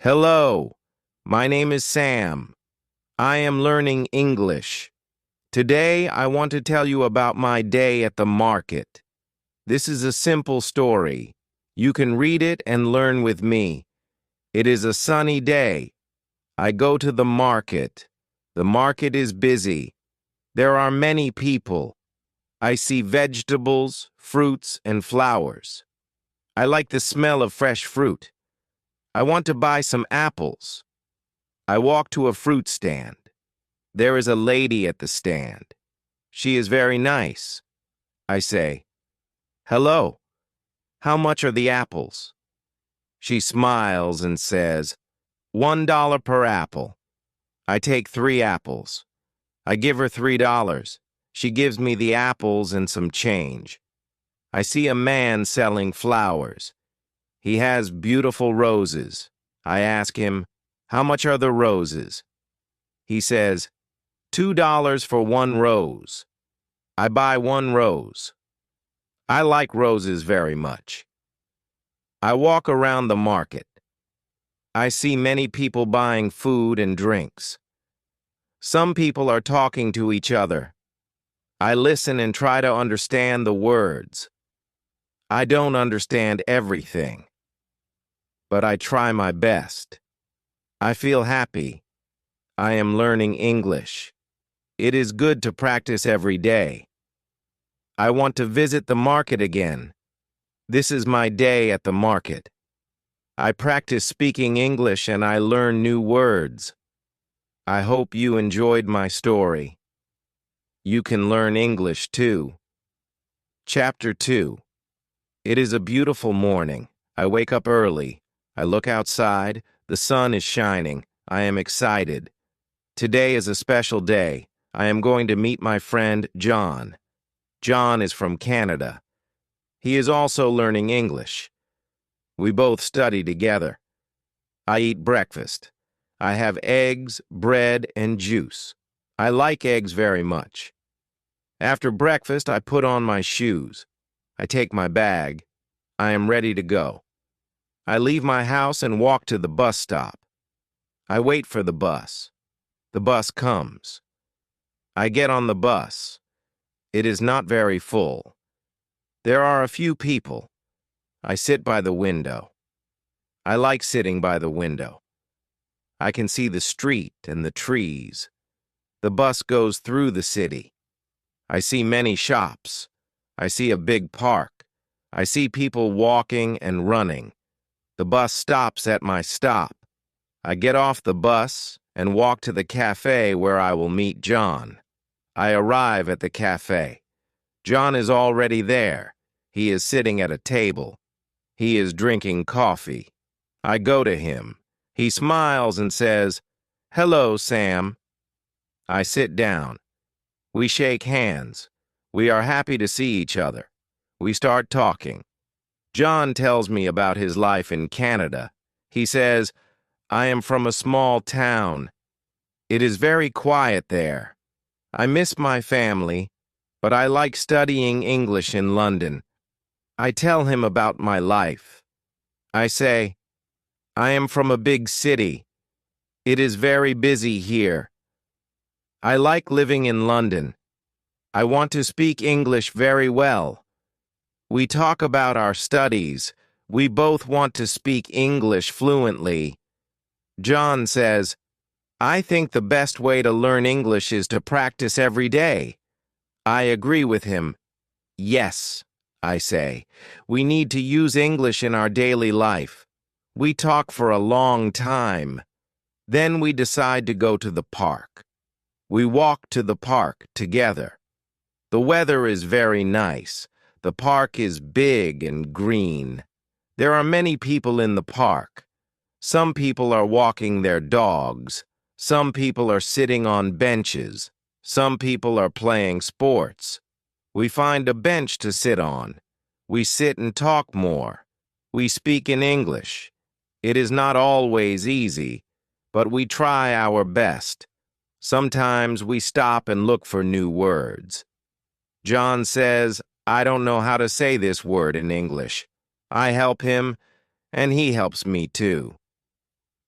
Hello, my name is Sam. I am learning English. Today, I want to tell you about my day at the market. This is a simple story. You can read it and learn with me. It is a sunny day. I go to the market. The market is busy. There are many people. I see vegetables, fruits, and flowers. I like the smell of fresh fruit. I want to buy some apples. I walk to a fruit stand. There is a lady at the stand. She is very nice. I say, "Hello, how much are the apples?" She smiles and says, $1 per apple. I take 3 apples. I give her $3. She gives me the apples and some change. I see a man selling flowers. He has beautiful roses. I ask him, "How much are the roses?" He says, $2 for 1 rose. I buy 1 rose. I like roses very much. I walk around the market. I see many people buying food and drinks. Some people are talking to each other. I listen and try to understand the words. I don't understand everything, but I try my best. I feel happy. I am learning English. It is good to practice every day. I want to visit the market again. This is my day at the market. I practice speaking English and I learn new words. I hope you enjoyed my story. You can learn English too. Chapter 2. It is a beautiful morning. I wake up early. I look outside. The sun is shining. I am excited. Today is a special day. I am going to meet my friend, John. John is from Canada. He is also learning English. We both study together. I eat breakfast. I have eggs, bread, and juice. I like eggs very much. After breakfast, I put on my shoes. I take my bag. I am ready to go. I leave my house and walk to the bus stop. I wait for the bus. The bus comes. I get on the bus. It is not very full. There are a few people. I sit by the window. I like sitting by the window. I can see the street and the trees. The bus goes through the city. I see many shops. I see a big park. I see people walking and running. The bus stops at my stop. I get off the bus and walk to the cafe where I will meet John. I arrive at the cafe. John is already there. He is sitting at a table. He is drinking coffee. I go to him. He smiles and says, "Hello, Sam." I sit down. We shake hands. We are happy to see each other. We start talking. John tells me about his life in Canada. He says, "I am from a small town. It is very quiet there. I miss my family, but I like studying English in London." I tell him about my life. I say, "I am from a big city. It is very busy here. I like living in London. I want to speak English very well." We talk about our studies. We both want to speak English fluently. John says, "I think the best way to learn English is to practice every day." I agree with him. "Yes," I say, "we need to use English in our daily life." We talk for a long time. Then we decide to go to the park. We walk to the park together. The weather is very nice. The park is big and green. There are many people in the park. Some people are walking their dogs. Some people are sitting on benches. Some people are playing sports. We find a bench to sit on. We sit and talk more. We speak in English. It is not always easy, but we try our best. Sometimes we stop and look for new words. John says, "I don't know how to say this word in English." I help him, and he helps me too.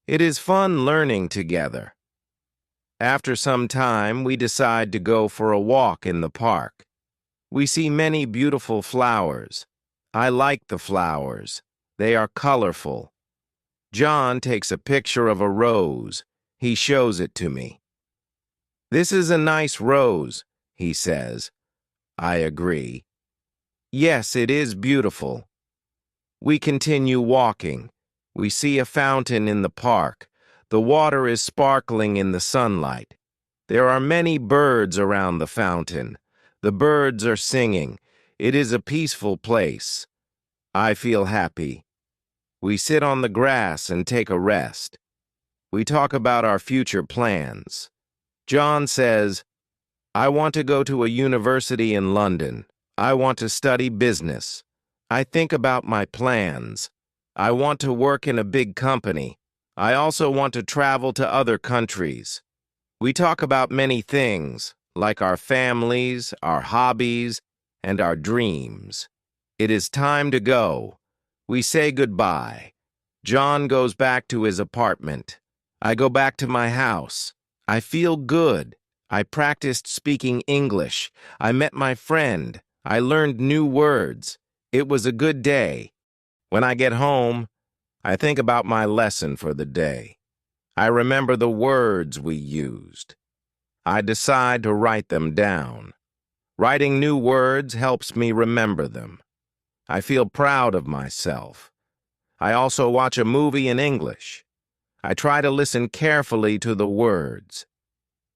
It is fun learning together. After some time, we decide to go for a walk in the park. We see many beautiful flowers. I like the flowers. They are colorful. John takes a picture of a rose. He shows it to me. "This is a nice rose," he says. I agree. "Yes, it is beautiful." We continue walking. We see a fountain in the park. The water is sparkling in the sunlight. There are many birds around the fountain. The birds are singing. It is a peaceful place. I feel happy. We sit on the grass and take a rest. We talk about our future plans. John says, "I want to go to a university in London. I want to study business. I think about my plans. I want to work in a big company. I also want to travel to other countries." We talk about many things, like our families, our hobbies, and our dreams. It is time to go. We say goodbye. John goes back to his apartment. I go back to my house. I feel good. I practiced speaking English. I met my friend. I learned new words. It was a good day. When I get home, I think about my lesson for the day. I remember the words we used. I decide to write them down. Writing new words helps me remember them. I feel proud of myself. I also watch a movie in English. I try to listen carefully to the words.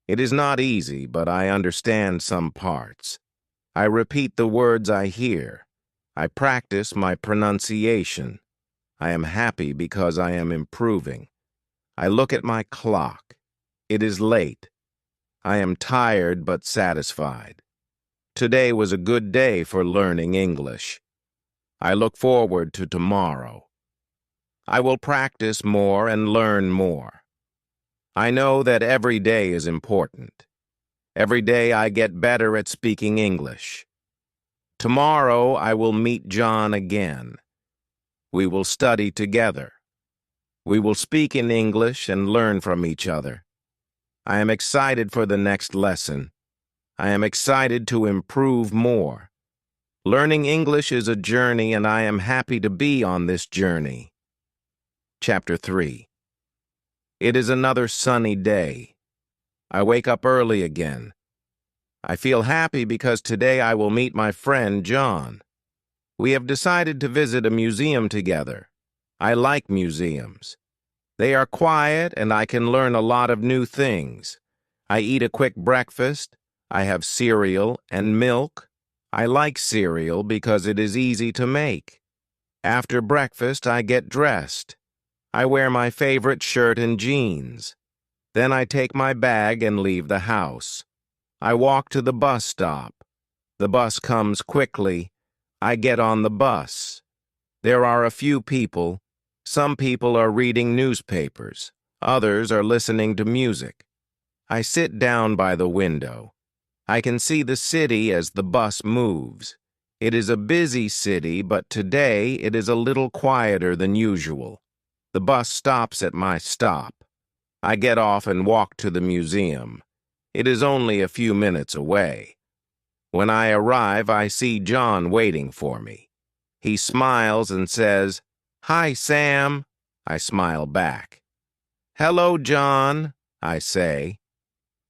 It is not easy, but I understand some parts. I repeat the words I hear. I practice my pronunciation. I am happy because I am improving. I look at my clock. It is late. I am tired but satisfied. Today was a good day for learning English. I look forward to tomorrow. I will practice more and learn more. I know that every day is important. Every day I get better at speaking English. Tomorrow I will meet John again. We will study together. We will speak in English and learn from each other. I am excited for the next lesson. I am excited to improve more. Learning English is a journey, and I am happy to be on this journey. Chapter 3. It is another sunny day. I wake up early again. I feel happy because today I will meet my friend John. We have decided to visit a museum together. I like museums. They are quiet and I can learn a lot of new things. I eat a quick breakfast. I have cereal and milk. I like cereal because it is easy to make. After breakfast, I get dressed. I wear my favorite shirt and jeans. Then I take my bag and leave the house. I walk to the bus stop. The bus comes quickly. I get on the bus. There are a few people. Some people are reading newspapers. Others are listening to music. I sit down by the window. I can see the city as the bus moves. It is a busy city, but today it is a little quieter than usual. The bus stops at my stop. I get off and walk to the museum. It is only a few minutes away. When I arrive, I see John waiting for me. He smiles and says, "Hi, Sam." I smile back. "Hello, John," I say.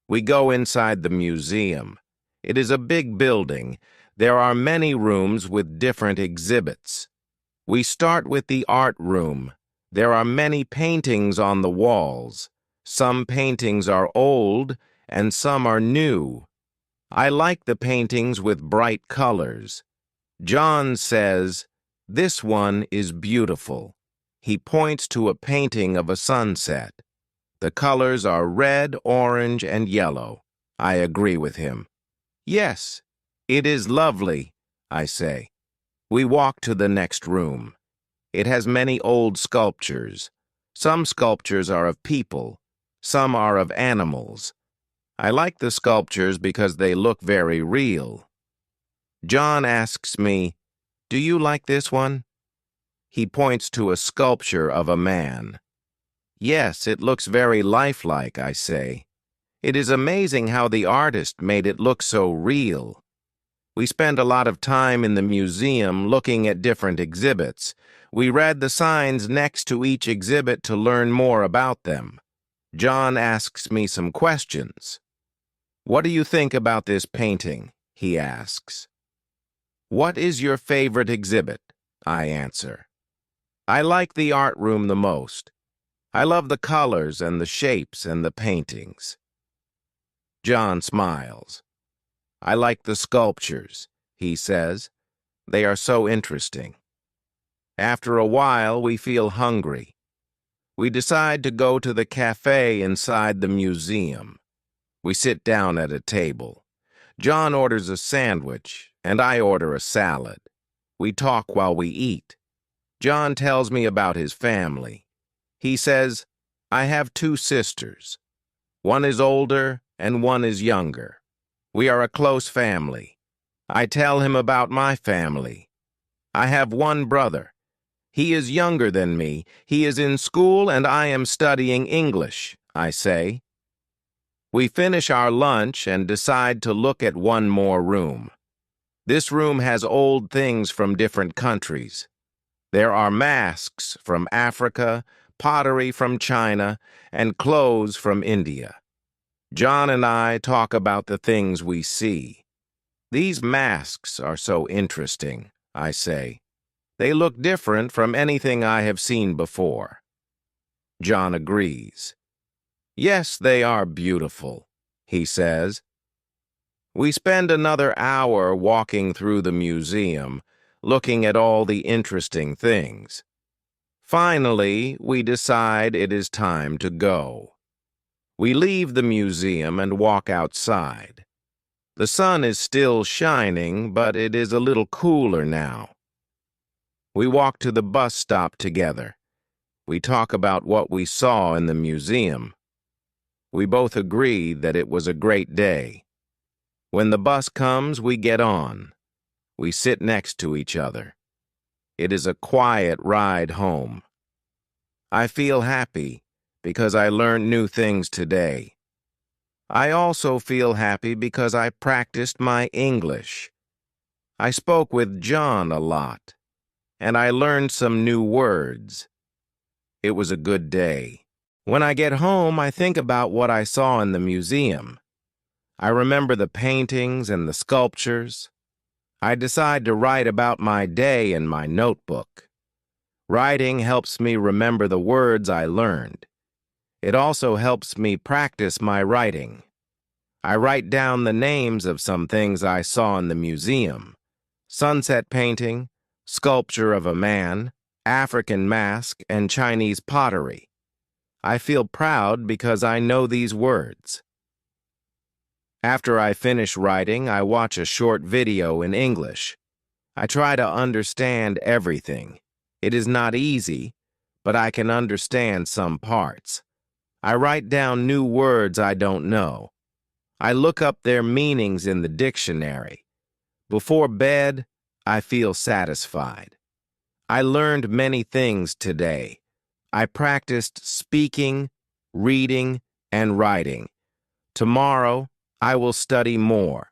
We go inside the museum. It is a big building. There are many rooms with different exhibits. We start with the art room. There are many paintings on the walls. Some paintings are old and some are new. I like the paintings with bright colors. John says, "This one is beautiful." He points to a painting of a sunset. The colors are red, orange, and yellow. I agree with him. "Yes, it is lovely," I say. We walk to the next room. It has many old sculptures. Some sculptures are of people. Some are of animals. I like the sculptures because they look very real. John asks me, "Do you like this one?" He points to a sculpture of a man. Yes, it looks very lifelike, I say. It is amazing how the artist made it look so real. We spent a lot of time in the museum looking at different exhibits. We read the signs next to each exhibit to learn more about them. John asks me some questions. "What do you think about this painting?" he asks. "What is your favorite exhibit?" I answer. "I like the art room the most. I love the colors and the shapes and the paintings." John smiles. "I like the sculptures," he says. "They are so interesting." After a while, we feel hungry. We decide to go to the cafe inside the museum. We sit down at a table. John orders a sandwich, and I order a salad. We talk while we eat. John tells me about his family. He says, "I have 2 sisters. One is older and one is younger. We are a close family." I tell him about my family. "I have one brother. He is younger than me. He is in school and I am studying English," I say. We finish our lunch and decide to look at one more room. This room has old things from different countries. There are masks from Africa, pottery from China, and clothes from India. John and I talk about the things we see. "These masks are so interesting," I say. "They look different from anything I have seen before." John agrees. "Yes, they are beautiful," he says. We spend another hour walking through the museum, looking at all the interesting things. Finally, we decide it is time to go. We leave the museum and walk outside. The sun is still shining, but it is a little cooler now. We walk to the bus stop together. We talk about what we saw in the museum. We both agree that it was a great day. When the bus comes, we get on. We sit next to each other. It is a quiet ride home. I feel happy because I learned new things today. I also feel happy because I practiced my English. I spoke with John a lot, and I learned some new words. It was a good day. When I get home, I think about what I saw in the museum. I remember the paintings and the sculptures. I decide to write about my day in my notebook. Writing helps me remember the words I learned. It also helps me practice my writing. I write down the names of some things I saw in the museum: sunset painting, sculpture of a man, African mask, and Chinese pottery. I feel proud because I know these words. After I finish writing, I watch a short video in English. I try to understand everything. It is not easy, but I can understand some parts. I write down new words I don't know. I look up their meanings in the dictionary. Before bed, I feel satisfied. I learned many things today. I practiced speaking, reading, and writing. Tomorrow, I will study more.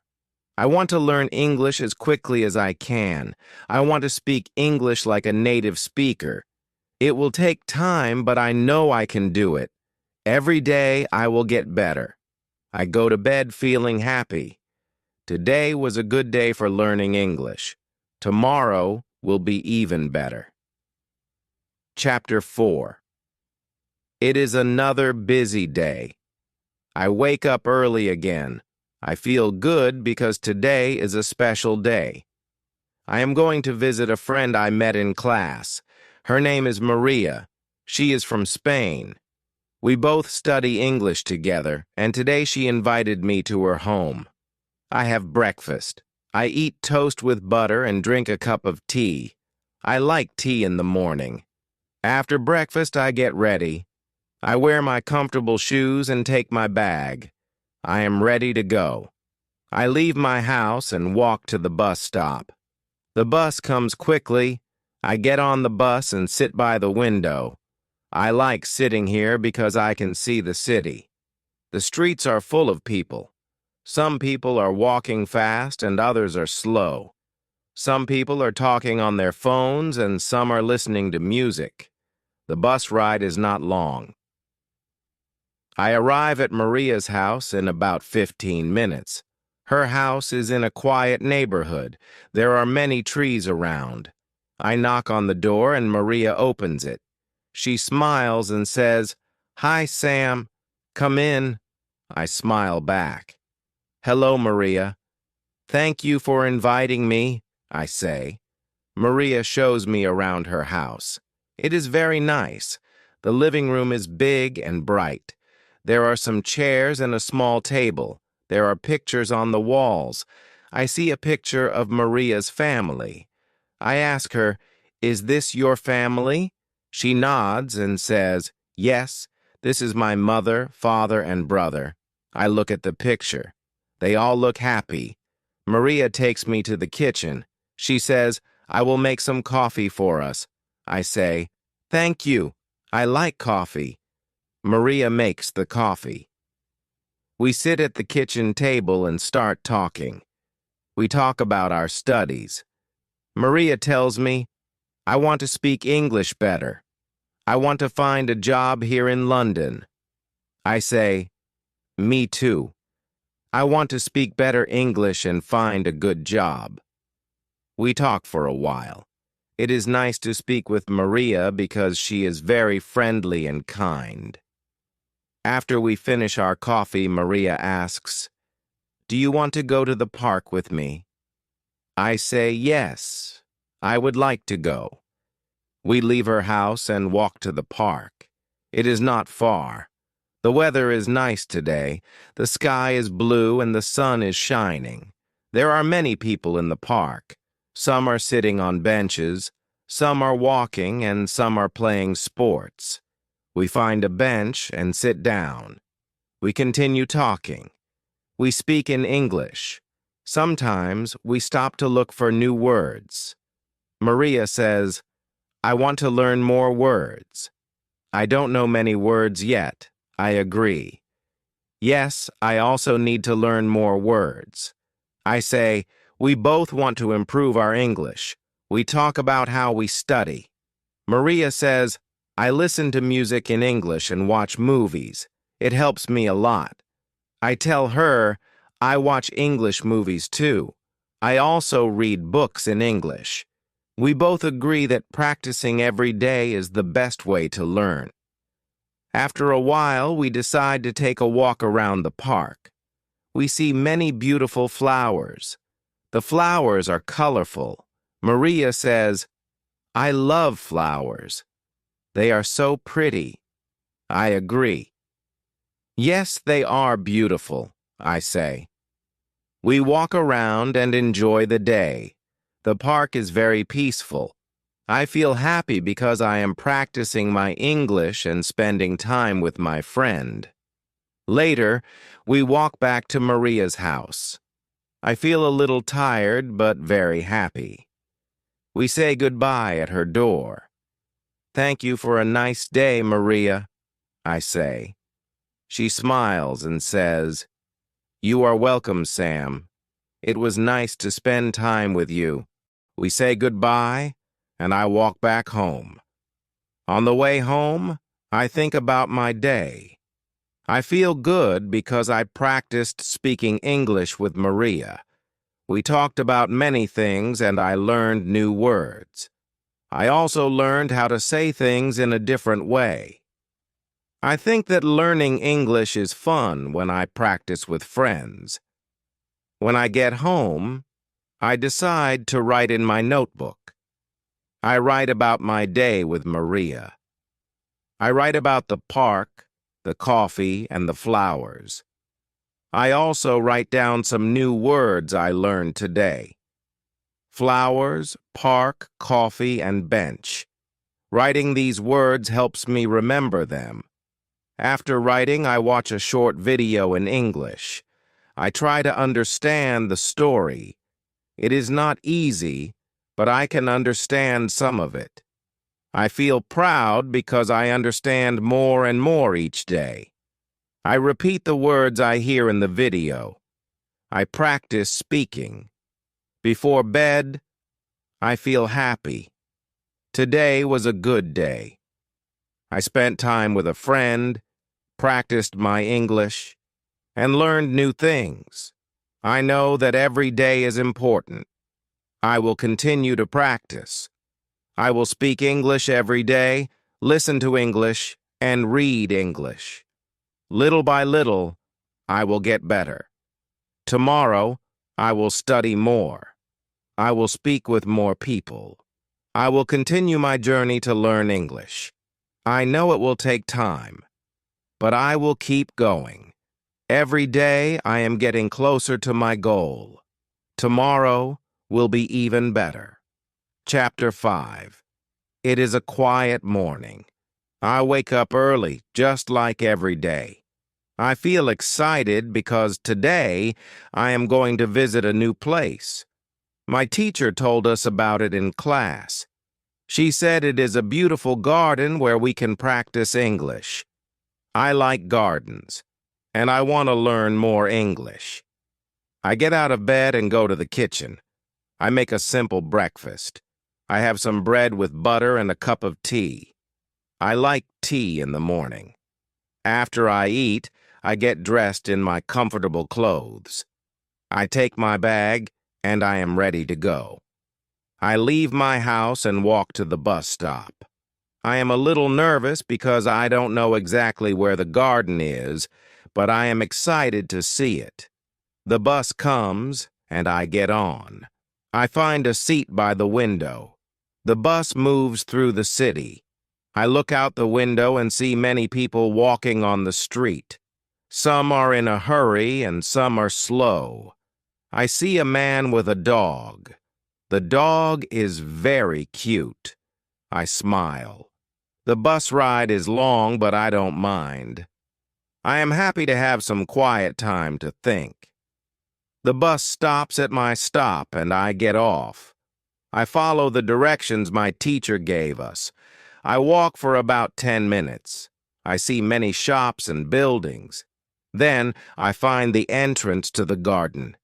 I want to learn English as quickly as I can. I want to speak English like a native speaker. It will take time, but I know I can do it. Every day, I will get better. I go to bed feeling happy. Today was a good day for learning English. Tomorrow will be even better. Chapter 4. It is another busy day. I wake up early again. I feel good because today is a special day. I am going to visit a friend I met in class. Her name is Maria. She is from Spain. We both study English together, and today she invited me to her home. I have breakfast. I eat toast with butter and drink a cup of tea. I like tea in the morning. After breakfast, I get ready. I wear my comfortable shoes and take my bag. I am ready to go. I leave my house and walk to the bus stop. The bus comes quickly. I get on the bus and sit by the window. I like sitting here because I can see the city. The streets are full of people. Some people are walking fast and others are slow. Some people are talking on their phones and some are listening to music. The bus ride is not long. I arrive at Maria's house in about 15 minutes. Her house is in a quiet neighborhood. There are many trees around. I knock on the door and Maria opens it. She smiles and says, "Hi, Sam. Come in." I smile back. "Hello, Maria. Thank you for inviting me," I say. Maria shows me around her house. It is very nice. The living room is big and bright. There are some chairs and a small table. There are pictures on the walls. I see a picture of Maria's family. I ask her, "Is this your family?" She nods and says, "Yes, this is my mother, father, and brother." I look at the picture. They all look happy. Maria takes me to the kitchen. She says, "I will make some coffee for us." I say, "Thank you. I like coffee." Maria makes the coffee. We sit at the kitchen table and start talking. We talk about our studies. Maria tells me, "I want to speak English better. I want to find a job here in London." I say, "Me too. I want to speak better English and find a good job." We talk for a while. It is nice to speak with Maria because she is very friendly and kind. After we finish our coffee, Maria asks, "Do you want to go to the park with me?" I say, "Yes, I would like to go." We leave her house and walk to the park. It is not far. The weather is nice today. The sky is blue and the sun is shining. There are many people in the park. Some are sitting on benches, some are walking, and some are playing sports. We find a bench and sit down. We continue talking. We speak in English. Sometimes we stop to look for new words. Maria says, "I want to learn more words." I don't know many words yet. I agree. Yes, I also need to learn more words. I say, we both want to improve our English. We talk about how we study. Maria says, "I listen to music in English and watch movies. It helps me a lot." I tell her, I watch English movies too. I also read books in English. We both agree that practicing every day is the best way to learn. After a while, we decide to take a walk around the park. We see many beautiful flowers. The flowers are colorful. Maria says, "I love flowers. They are so pretty." I agree. "Yes, they are beautiful," I say. We walk around and enjoy the day. The park is very peaceful. I feel happy because I am practicing my English and spending time with my friend. Later, we walk back to Maria's house. I feel a little tired but very happy. We say goodbye at her door. "Thank you for a nice day, Maria," I say. She smiles and says, "You are welcome, Sam. It was nice to spend time with you." We say goodbye, and I walk back home. On the way home, I think about my day. I feel good because I practiced speaking English with Maria. We talked about many things and I learned new words. I also learned how to say things in a different way. I think that learning English is fun when I practice with friends. When I get home, I decide to write in my notebook. I write about my day with Maria. I write about the park, the coffee, and the flowers. I also write down some new words I learned today. Flowers, park, coffee, and bench. Writing these words helps me remember them. After writing, I watch a short video in English. I try to understand the story. It is not easy, but I can understand some of it. I feel proud because I understand more and more each day. I repeat the words I hear in the video. I practice speaking. Before bed, I feel happy. Today was a good day. I spent time with a friend, practiced my English, and learned new things. I know that every day is important. I will continue to practice. I will speak English every day, listen to English, and read English. Little by little, I will get better. Tomorrow, I will study more. I will speak with more people. I will continue my journey to learn English. I know it will take time, but I will keep going. Every day, I am getting closer to my goal. Tomorrow will be even better. Chapter 5. It is a quiet morning. I wake up early, just like every day. I feel excited because today I am going to visit a new place. My teacher told us about it in class. She said it is a beautiful garden where we can practice English. I like gardens, and I want to learn more English. I get out of bed and go to the kitchen. I make a simple breakfast. I have some bread with butter and a cup of tea. I like tea in the morning. After I eat, I get dressed in my comfortable clothes. I take my bag, and I am ready to go. I leave my house and walk to the bus stop. I am a little nervous because I don't know exactly where the garden is, but I am excited to see it. The bus comes, and I get on. I find a seat by the window. The bus moves through the city. I look out the window and see many people walking on the street. Some are in a hurry and some are slow. I see a man with a dog. The dog is very cute. I smile. The bus ride is long, but I don't mind. I am happy to have some quiet time to think. The bus stops at my stop and I get off. I follow the directions my teacher gave us. I walk for about 10 minutes. I see many shops and buildings. Then I find the entrance to the garden.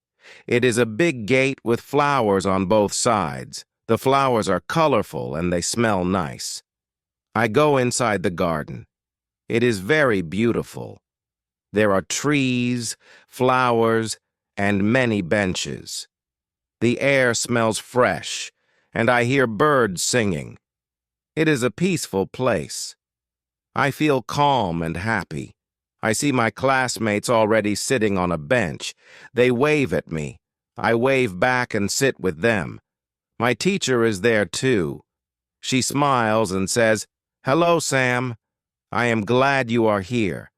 It is a big gate with flowers on both sides. The flowers are colorful and they smell nice. I go inside the garden. It is very beautiful. There are trees, flowers, and many benches. The air smells fresh, and I hear birds singing. It is a peaceful place. I feel calm and happy. I see my classmates already sitting on a bench. They wave at me. I wave back and sit with them. My teacher is there too. She smiles and says, "Hello, Sam. I am glad you are here.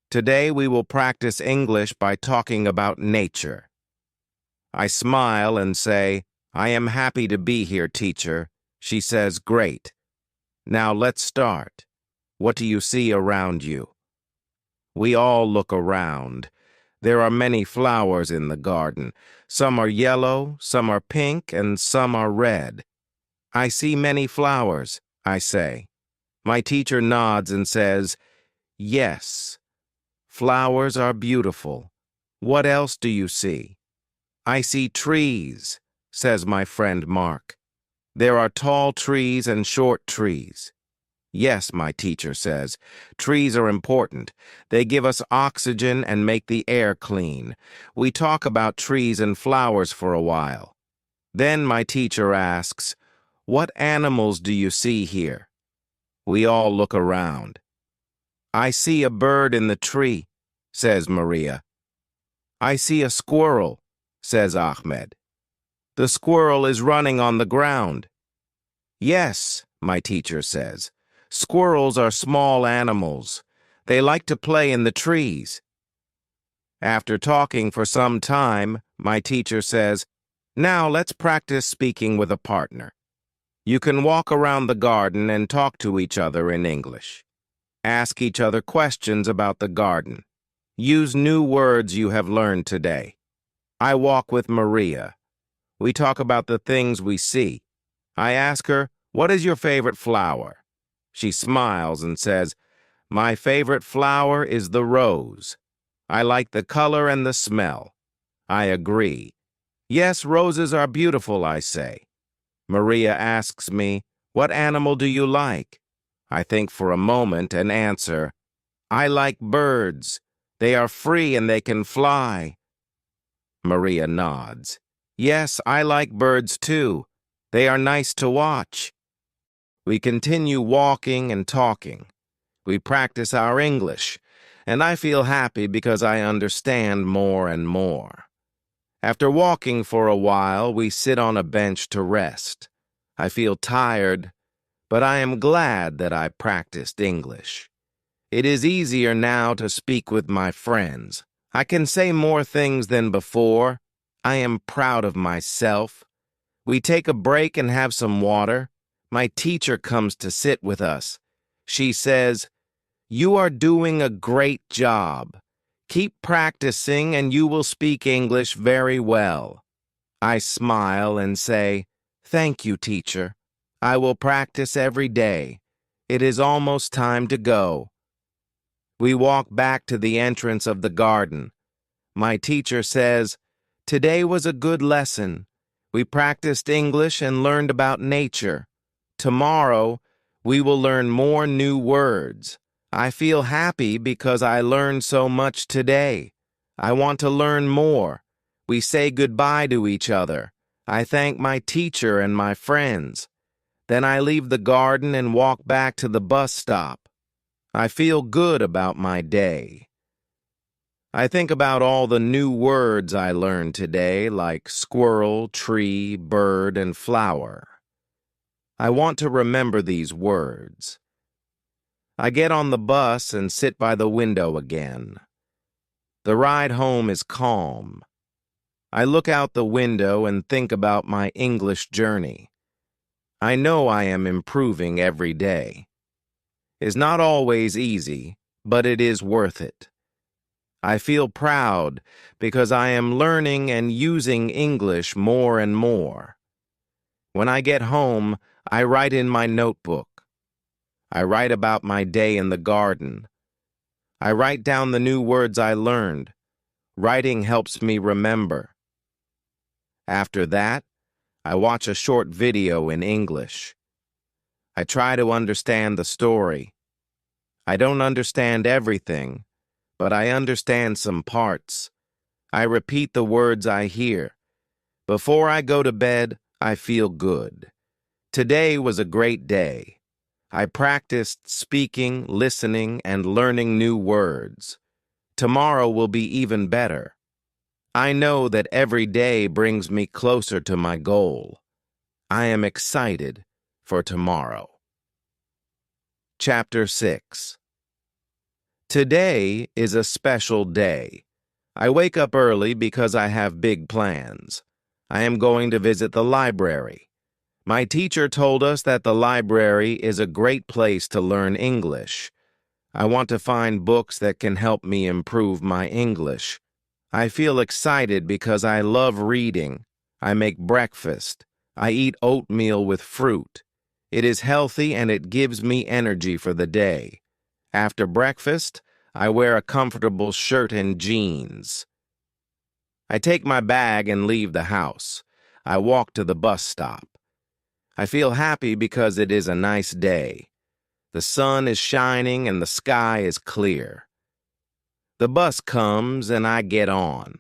Today we will practice English by talking about nature." I smile and say, "I am happy to be here, teacher." She says, "Great. Now let's start. What do you see around you?" We all look around. There are many flowers in the garden. Some are yellow, some are pink, and some are red. "I see many flowers," I say. My teacher nods and says, "Yes, flowers are beautiful. What else do you see?" "I see trees," says my friend Mark. "There are tall trees and short trees." "Yes," my teacher says, "trees are important. They give us oxygen and make the air clean." We talk about trees and flowers for a while. Then my teacher asks, "What animals do you see here?" We all look around. "I see a bird in the tree," says Maria. "I see a squirrel," says Ahmed. "The squirrel is running on the ground." "Yes," my teacher says. "Squirrels are small animals. They like to play in the trees." After talking for some time, my teacher says, "Now let's practice speaking with a partner. You can walk around the garden and talk to each other in English. Ask each other questions about the garden. Use new words you have learned today. I walk with Maria. We talk about the things we see. I ask her, "What is your favorite flower?" She smiles and says, "My favorite flower is the rose. I like the color and the smell." I agree. "Yes, roses are beautiful," I say. Maria asks me, "What animal do you like?" I think for a moment and answer, "I like birds. They are free and they can fly." Maria nods. "Yes, I like birds too. They are nice to watch." We continue walking and talking. We practice our English, and I feel happy because I understand more and more. After walking for a while, we sit on a bench to rest. I feel tired, but I am glad that I practiced English. It is easier now to speak with my friends. I can say more things than before. I am proud of myself. We take a break and have some water. My teacher comes to sit with us. She says, "You are doing a great job. Keep practicing and you will speak English very well." I smile and say, "Thank you, teacher. I will practice every day. It is almost time to go." We walk back to the entrance of the garden. My teacher says, "Today was a good lesson. We practiced English and learned about nature. Tomorrow, we will learn more new words. I feel happy because I learned so much today. I want to learn more. We say goodbye to each other. I thank my teacher and my friends. Then I leave the garden and walk back to the bus stop. I feel good about my day. I think about all the new words I learned today, like squirrel, tree, bird, and flower. I want to remember these words. I get on the bus and sit by the window again. The ride home is calm. I look out the window and think about my English journey. I know I am improving every day. It's not always easy, but it is worth it. I feel proud because I am learning and using English more and more. When I get home, I write in my notebook. I write about my day in the garden. I write down the new words I learned. Writing helps me remember. After that, I watch a short video in English. I try to understand the story. I don't understand everything, but I understand some parts. I repeat the words I hear. Before I go to bed, I feel good. Today was a great day. I practiced speaking, listening, and learning new words. Tomorrow will be even better. I know that every day brings me closer to my goal. I am excited for tomorrow. Chapter 6. Today is a special day. I wake up early because I have big plans. I am going to visit the library. My teacher told us that the library is a great place to learn English. I want to find books that can help me improve my English. I feel excited because I love reading. I make breakfast. I eat oatmeal with fruit. It is healthy and it gives me energy for the day. After breakfast, I wear a comfortable shirt and jeans. I take my bag and leave the house. I walk to the bus stop. I feel happy because it is a nice day. The sun is shining and the sky is clear. The bus comes and I get on.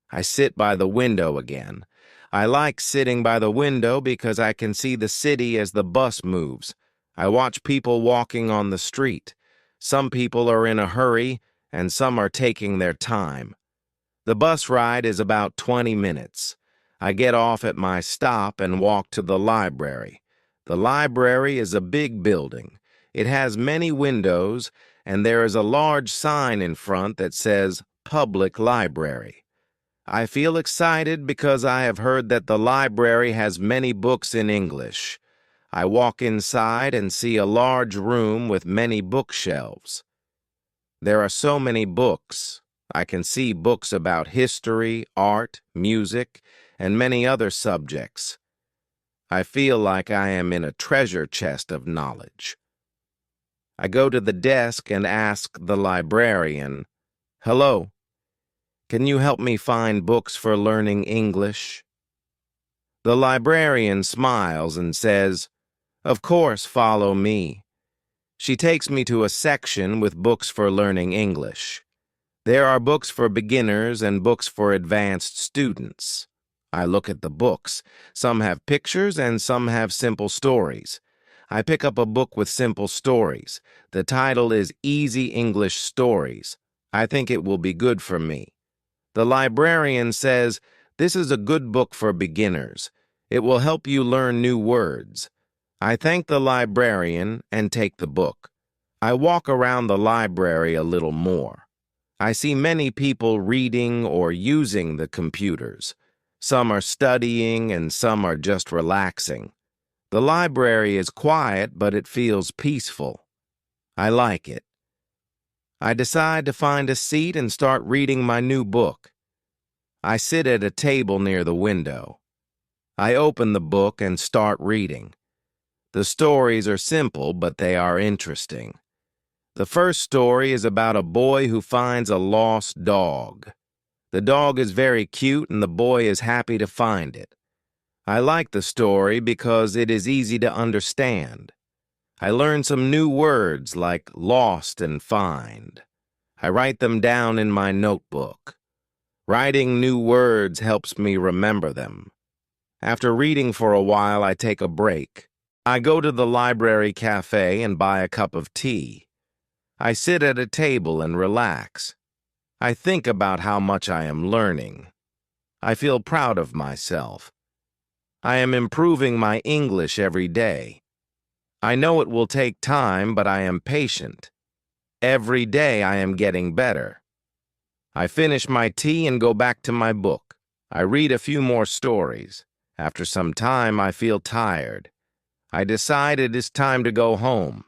I sit by the window again. I like sitting by the window because I can see the city as the bus moves. I watch people walking on the street. Some people are in a hurry and some are taking their time. The bus ride is about 20 minutes. I get off at my stop and walk to the library. The library is a big building. It has many windows, and there is a large sign in front that says Public Library. I feel excited because I have heard that the library has many books in English. I walk inside and see a large room with many bookshelves. There are so many books. I can see books about history, art, music, and many other subjects. I feel like I am in a treasure chest of knowledge. I go to the desk and ask the librarian, "Hello, can you help me find books for learning English?" The librarian smiles and says, "Of course, follow me." She takes me to a section with books for learning English. There are books for beginners and books for advanced students. I look at the books. Some have pictures and some have simple stories. I pick up a book with simple stories. The title is Easy English Stories. I think it will be good for me. The librarian says, "This is a good book for beginners. It will help you learn new words." I thank the librarian and take the book. I walk around the library a little more. I see many people reading or using the computers. Some are studying and some are just relaxing. The library is quiet, but it feels peaceful. I like it. I decide to find a seat and start reading my new book. I sit at a table near the window. I open the book and start reading. The stories are simple, but they are interesting. The first story is about a boy who finds a lost dog. The dog is very cute and the boy is happy to find it. I like the story because it is easy to understand. I learn some new words like lost and find. I write them down in my notebook. Writing new words helps me remember them. After reading for a while, I take a break. I go to the library cafe and buy a cup of tea. I sit at a table and relax. I think about how much I am learning. I feel proud of myself. I am improving my English every day. I know it will take time, but I am patient. Every day I am getting better. I finish my tea and go back to my book. I read a few more stories. After some time, I feel tired. I decide it is time to go home.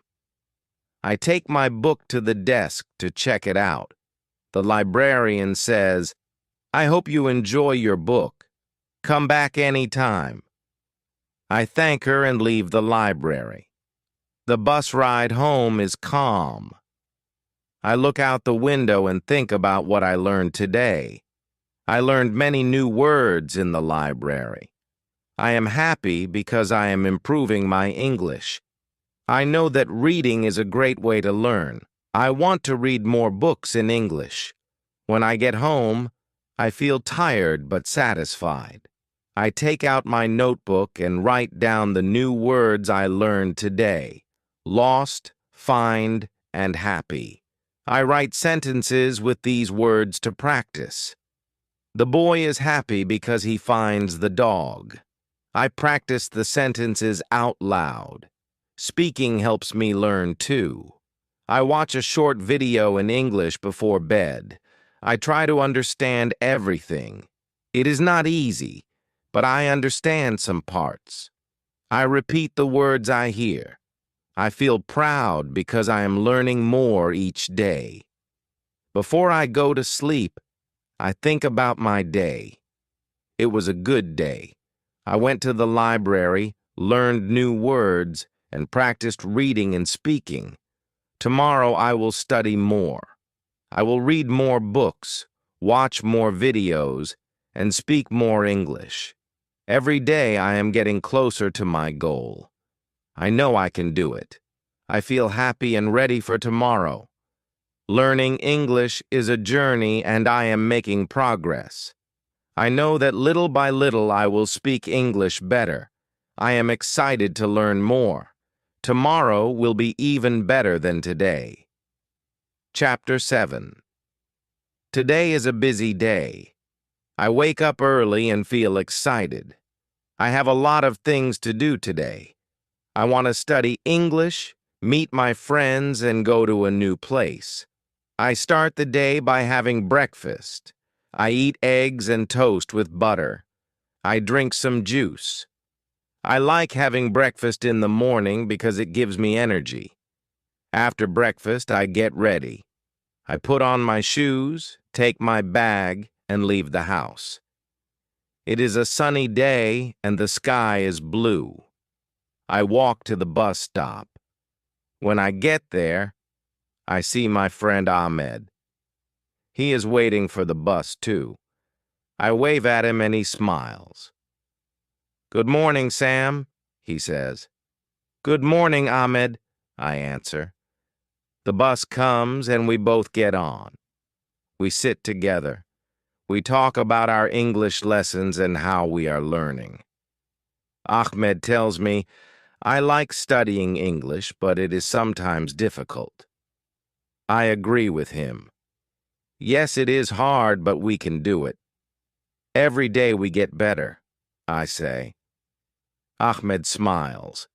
I take my book to the desk to check it out. The librarian says, "I hope you enjoy your book. Come back any time." I thank her and leave the library. The bus ride home is calm. I look out the window and think about what I learned today. I learned many new words in the library. I am happy because I am improving my English. I know that reading is a great way to learn. I want to read more books in English. When I get home, I feel tired but satisfied. I take out my notebook and write down the new words I learned today: lost, find, and happy. I write sentences with these words to practice. The boy is happy because he finds the dog. I practice the sentences out loud. Speaking helps me learn too. I watch a short video in English before bed. I try to understand everything. It is not easy, but I understand some parts. I repeat the words I hear. I feel proud because I am learning more each day. Before I go to sleep, I think about my day. It was a good day. I went to the library, learned new words, and practiced reading and speaking. Tomorrow I will study more. I will read more books, watch more videos, and speak more English. Every day I am getting closer to my goal. I know I can do it. I feel happy and ready for tomorrow. Learning English is a journey and I am making progress. I know that little by little I will speak English better. I am excited to learn more. Tomorrow will be even better than today. Chapter 7. Today is a busy day. I wake up early and feel excited. I have a lot of things to do today. I want to study English, meet my friends, and go to a new place. I start the day by having breakfast. I eat eggs and toast with butter. I drink some juice. I like having breakfast in the morning because it gives me energy. After breakfast, I get ready. I put on my shoes, take my bag, and leave the house. It is a sunny day and the sky is blue. I walk to the bus stop. When I get there, I see my friend Ahmed. He is waiting for the bus, too. I wave at him and he smiles. "Good morning, Sam," he says. "Good morning, Ahmed," I answer. The bus comes and we both get on. We sit together. We talk about our English lessons and how we are learning. Ahmed tells me, "I like studying English, but it is sometimes difficult." I agree with him. Yes, it is hard, but we can do it. Every day we get better, I say. Ahmed smiles.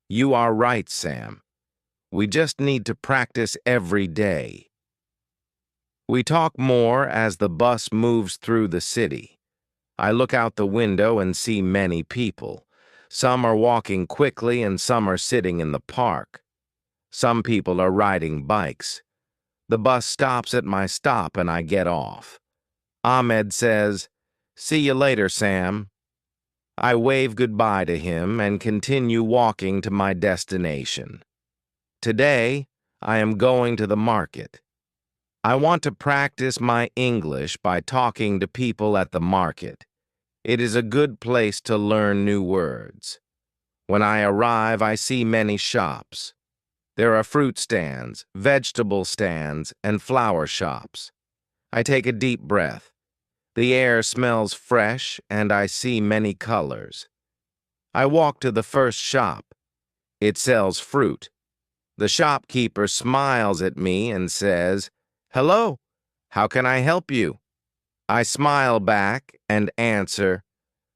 "You are right, Sam. We just need to practice every day." We talk more as the bus moves through the city. I look out the window and see many people. Some are walking quickly and some are sitting in the park. Some people are riding bikes. The bus stops at my stop and I get off. Ahmed says, "See you later, Sam." I wave goodbye to him and continue walking to my destination. Today, I am going to the market. I want to practice my English by talking to people at the market. It is a good place to learn new words. When I arrive, I see many shops. There are fruit stands, vegetable stands, and flower shops. I take a deep breath. The air smells fresh, and I see many colors. I walk to the first shop. It sells fruit. The shopkeeper smiles at me and says, "Hello, how can I help you?" I smile back and answer,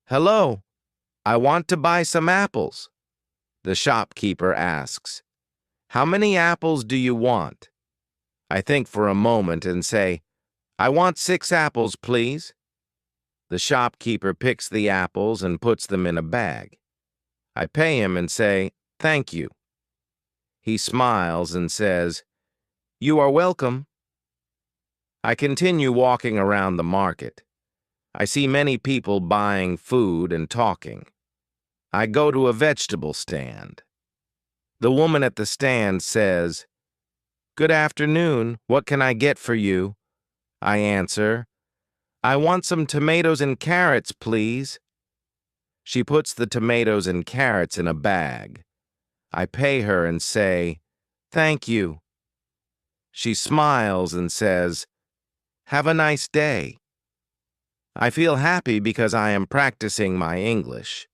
"Hello, I want to buy some apples." The shopkeeper asks, "How many apples do you want?" I think for a moment and say, "I want 6 apples, please." The shopkeeper picks the apples and puts them in a bag. I pay him and say, "Thank you." He smiles and says, "You are welcome." I continue walking around the market. I see many people buying food and talking. I go to a vegetable stand. The woman at the stand says, "Good afternoon, what can I get for you?" I answer, "I want some tomatoes and carrots, please." She puts the tomatoes and carrots in a bag. I pay her and say, "Thank you." She smiles and says, "Have a nice day." I feel happy because I am practicing my English.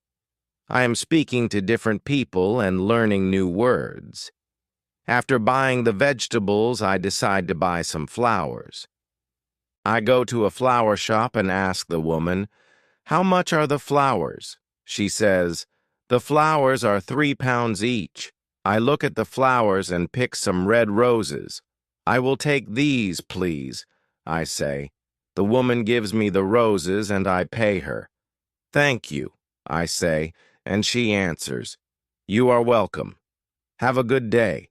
I am speaking to different people and learning new words. After buying the vegetables, I decide to buy some flowers. I go to a flower shop and ask the woman, "How much are the flowers?" She says, "The flowers are 3 pounds each." I look at the flowers and pick some red roses. "I will take these, please," I say. The woman gives me the roses and I pay her. "Thank you," I say, and she answers, "You are welcome. Have a good day."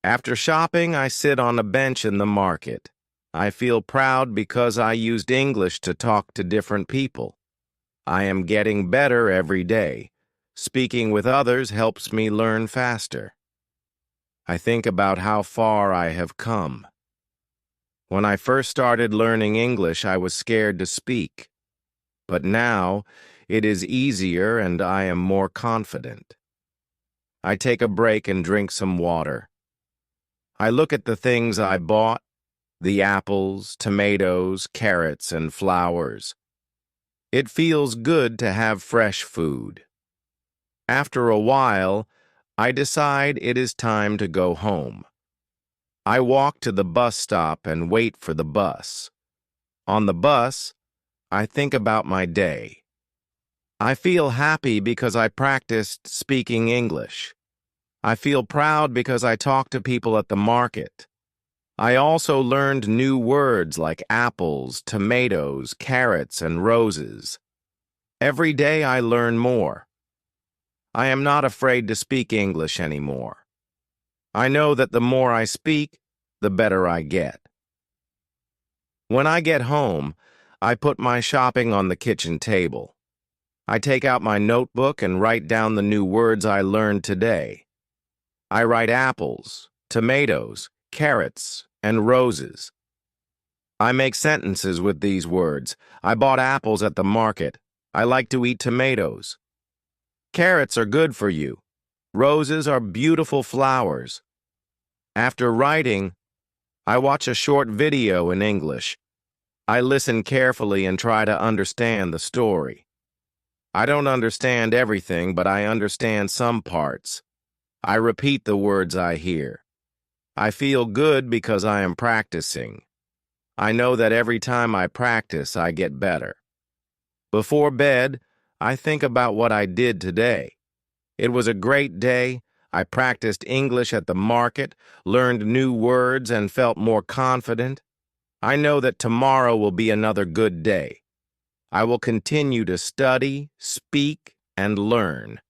After shopping, I sit on a bench in the market. I feel proud because I used English to talk to different people. I am getting better every day. Speaking with others helps me learn faster. I think about how far I have come. When I first started learning English, I was scared to speak. But now, it is easier and I am more confident. I take a break and drink some water. I look at the things I bought, the apples, tomatoes, carrots, and flowers. It feels good to have fresh food. After a while, I decide it is time to go home. I walk to the bus stop and wait for the bus. On the bus, I think about my day. I feel happy because I practiced speaking English. I feel proud because I talked to people at the market. I also learned new words like apples, tomatoes, carrots, and roses. Every day I learn more. I am not afraid to speak English anymore. I know that the more I speak, the better I get. When I get home, I put my shopping on the kitchen table. I take out my notebook and write down the new words I learned today. I write apples, tomatoes, carrots, and roses. I make sentences with these words. I bought apples at the market. I like to eat tomatoes. Carrots are good for you. Roses are beautiful flowers. After writing, I watch a short video in English. I listen carefully and try to understand the story. I don't understand everything, but I understand some parts. I repeat the words I hear. I feel good because I am practicing. I know that every time I practice, I get better. Before bed, I think about what I did today. It was a great day. I practiced English at the market, learned new words, and felt more confident. I know that tomorrow will be another good day. I will continue to study, speak, and learn.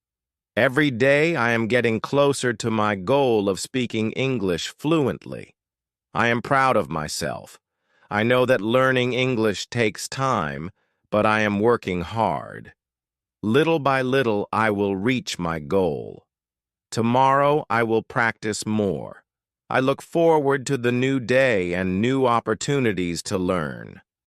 Every day I am getting closer to my goal of speaking English fluently. I am proud of myself. I know that learning English takes time, but I am working hard. Little by little, I will reach my goal. Tomorrow, I will practice more. I look forward to the new day and new opportunities to learn.